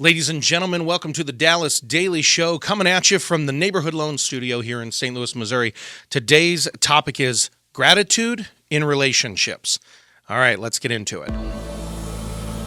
Ladies and gentlemen, welcome to the Dallas Daily Show, coming at you from the Neighborhood Loan Studio here in St. Louis, Missouri. Today's topic is gratitude in relationships. All right, let's get into it.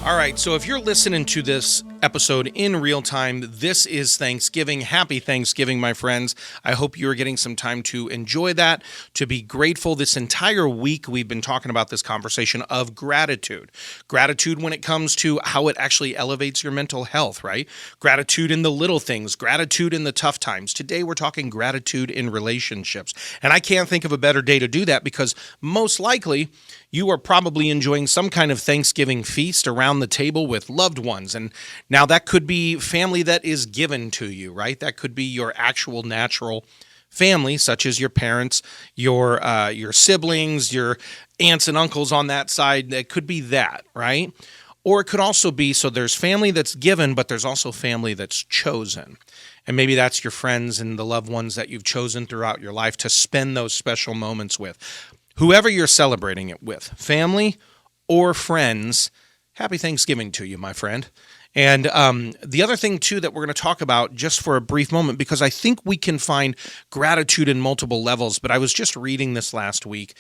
All right, so if you're listening to this episode in real time, this is Thanksgiving. Happy Thanksgiving, my friends. I hope you're getting some time to enjoy that, to be grateful. This entire week, we've been talking about this conversation of gratitude. Gratitude when it comes to how it actually elevates your mental health, right? Gratitude in the little things, gratitude in the tough times. Today, we're talking gratitude in relationships. And I can't think of a better day to do that because most likely, you are probably enjoying some kind of Thanksgiving feast around the table with loved ones. And now that could be family that is given to you, right? That could be your actual natural family, such as your parents, your siblings, your aunts and uncles on that side. That could be that, right? Or it could also be, so there's family that's given, but there's also family that's chosen. And maybe that's your friends and the loved ones that you've chosen throughout your life to spend those special moments with. Whoever you're celebrating it with, family or friends, happy Thanksgiving to you, my friend. And the other thing, too, that we're going to talk about just for a brief moment, because I think we can find gratitude in multiple levels, but I was just reading this last week.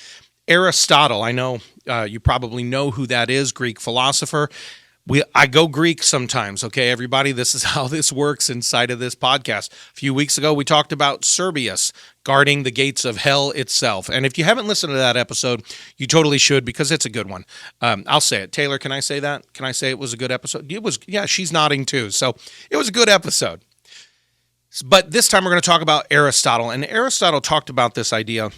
Aristotle, I know you probably know who that is, Greek philosopher. I go Greek sometimes, okay, everybody? This is how this works inside of this podcast. A few weeks ago, we talked about Cerberus guarding the gates of hell itself. And if you haven't listened to that episode, you totally should because it's a good one. I'll say it. Taylor, can I say that? Can I say it was a good episode? It was. Yeah, she's nodding too. So it was a good episode. But this time we're going to talk about Aristotle. And Aristotle talked about this idea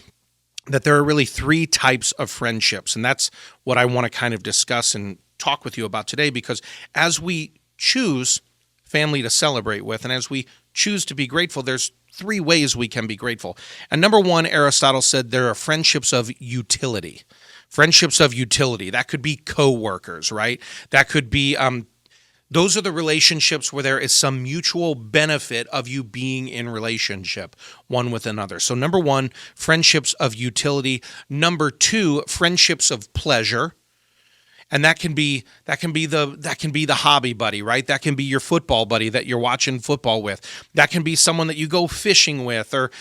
that there are really three types of friendships. And that's what I want to kind of discuss and talk with you about today, because as we choose family to celebrate with and as we choose to be grateful, there's three ways we can be grateful. And number one, Aristotle said there are friendships of utility. Friendships of utility. That could be coworkers, right? That could be those are the relationships where there is some mutual benefit of you being in relationship one with another. So number one, friendships of utility. Number two, friendships of pleasure. And that can be the hobby buddy, right? That can be your football buddy that you're watching football with. That can be someone that you go fishing with. Or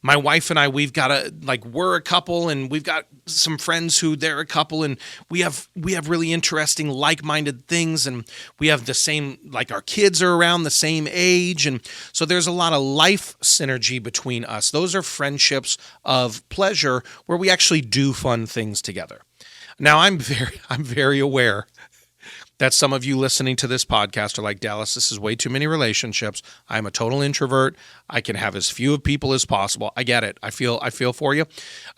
my wife and I, we're a couple, and we've got some friends who they're a couple, and we have really interesting like-minded things, and we have the same, like our kids are around the same age, and so there's a lot of life synergy between us. Those are friendships of pleasure where we actually do fun things together. Now, I'm very aware that some of you listening to this podcast are like, Dallas, this is way too many relationships. I'm a total introvert. I can have as few of people as possible. I get it. I feel for you.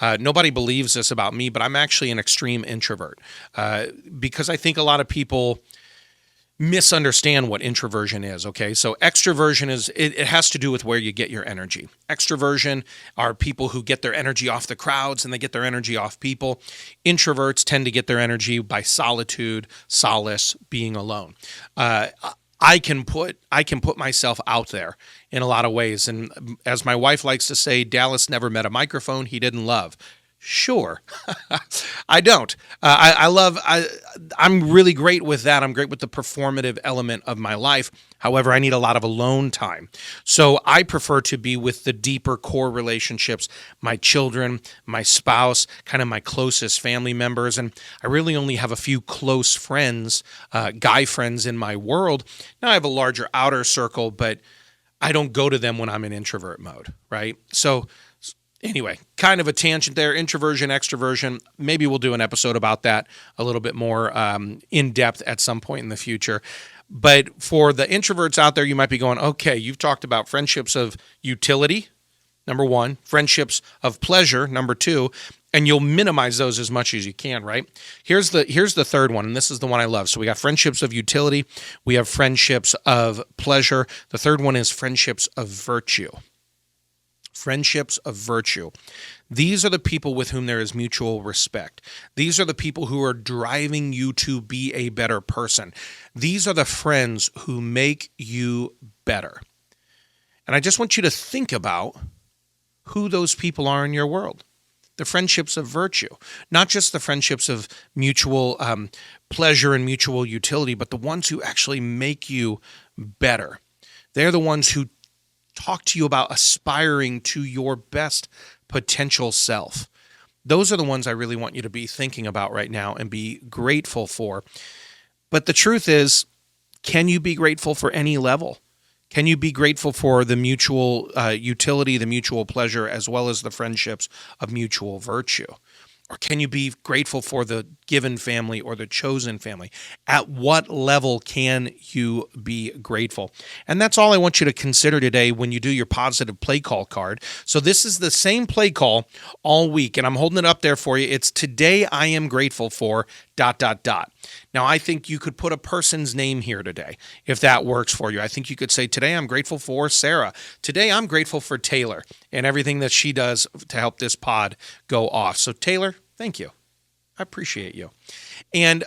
Nobody believes this about me, but I'm actually an extreme introvert because I think a lot of people misunderstand what introversion is, okay? So extroversion it has to do with where you get your energy. Extroversion are people who get their energy off the crowds and they get their energy off people. Introverts tend to get their energy by solitude, solace, being alone. I can put myself out there in a lot of ways. And as my wife likes to say, Dallas never met a microphone he didn't love. Sure. I don't. I'm really great with that. I'm great with the performative element of my life. However, I need a lot of alone time. So I prefer to be with the deeper core relationships, my children, my spouse, kind of my closest family members. And I really only have a few close friends, guy friends in my world. Now I have a larger outer circle, but I don't go to them when I'm in introvert mode, right? So anyway, kind of a tangent there, introversion, extroversion. Maybe we'll do an episode about that a little bit more in depth at some point in the future. But for the introverts out there, you might be going, okay, you've talked about friendships of utility, number one, friendships of pleasure, number two, and you'll minimize those as much as you can, right? Here's the third one, and this is the one I love. So we got friendships of utility. We have friendships of pleasure. The third one is friendships of virtue. Friendships of virtue. These are the people with whom there is mutual respect. These are the people who are driving you to be a better person. These are the friends who make you better. And I just want you to think about who those people are in your world. the friendships of virtue, not just the friendships of mutual pleasure and mutual utility, but the ones who actually make you better. They're the ones who talk to you about aspiring to your best potential self. Those are the ones I really want you to be thinking about right now and be grateful for. But the truth is, can you be grateful for any level? Can you be grateful for the mutual utility, the mutual pleasure, as well as the friendships of mutual virtue? Or can you be grateful for the given family or the chosen family? At what level can you be grateful? And that's all I want you to consider today when you do your positive play call card. So this is the same play call all week, and I'm holding it up there for you. It's today I am grateful for ... Now, I think you could put a person's name here today, if that works for you. I think you could say, today I'm grateful for Sarah. Today I'm grateful for Taylor and everything that she does to help this pod go off. So Taylor, thank you. I appreciate you. And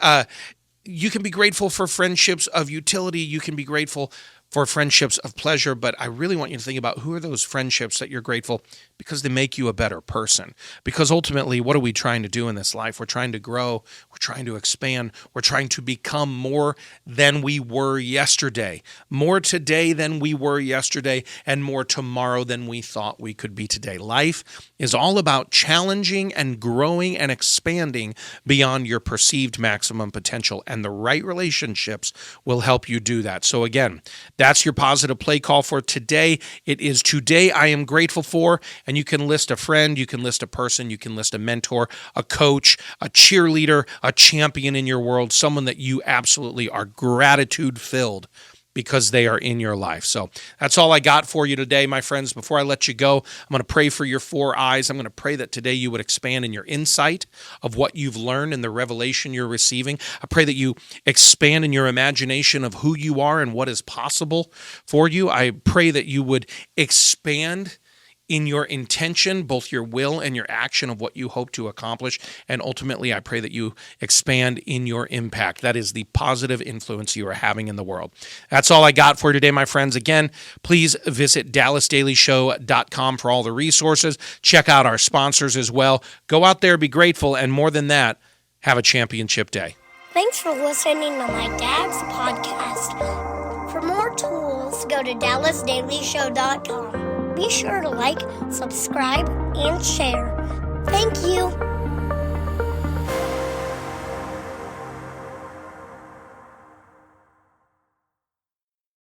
you can be grateful for friendships of utility. You can be grateful for friendships of pleasure, but I really want you to think about who are those friendships that you're grateful because they make you a better person. Because ultimately, what are we trying to do in this life? We're trying to grow. We're trying to expand. We're trying to become more than we were yesterday, more today than we were yesterday, and more tomorrow than we thought we could be today. Life is all about challenging and growing and expanding beyond your perceived maximum potential, and the right relationships will help you do that. So again, that's your positive play call for today. It is today I am grateful for, and you can list a friend, you can list a person, you can list a mentor, a coach, a cheerleader, a champion in your world, someone that you absolutely are gratitude-filled because they are in your life. So that's all I got for you today, my friends. Before I let you go, I'm going to pray for your 4 eyes. I'm going to pray that today you would expand in your insight of what you've learned and the revelation you're receiving. I pray that you expand in your imagination of who you are and what is possible for you. I pray that you would expand in your intention, both your will and your action of what you hope to accomplish. And ultimately, I pray that you expand in your impact. That is the positive influence you are having in the world. That's all I got for today, my friends. Again, please visit DallasDailyShow.com for all the resources. Check out our sponsors as well. Go out there, be grateful, and more than that, have a championship day. Thanks for listening to my dad's podcast. For more tools, go to DallasDailyShow.com. Be sure to like, subscribe, and share. Thank you.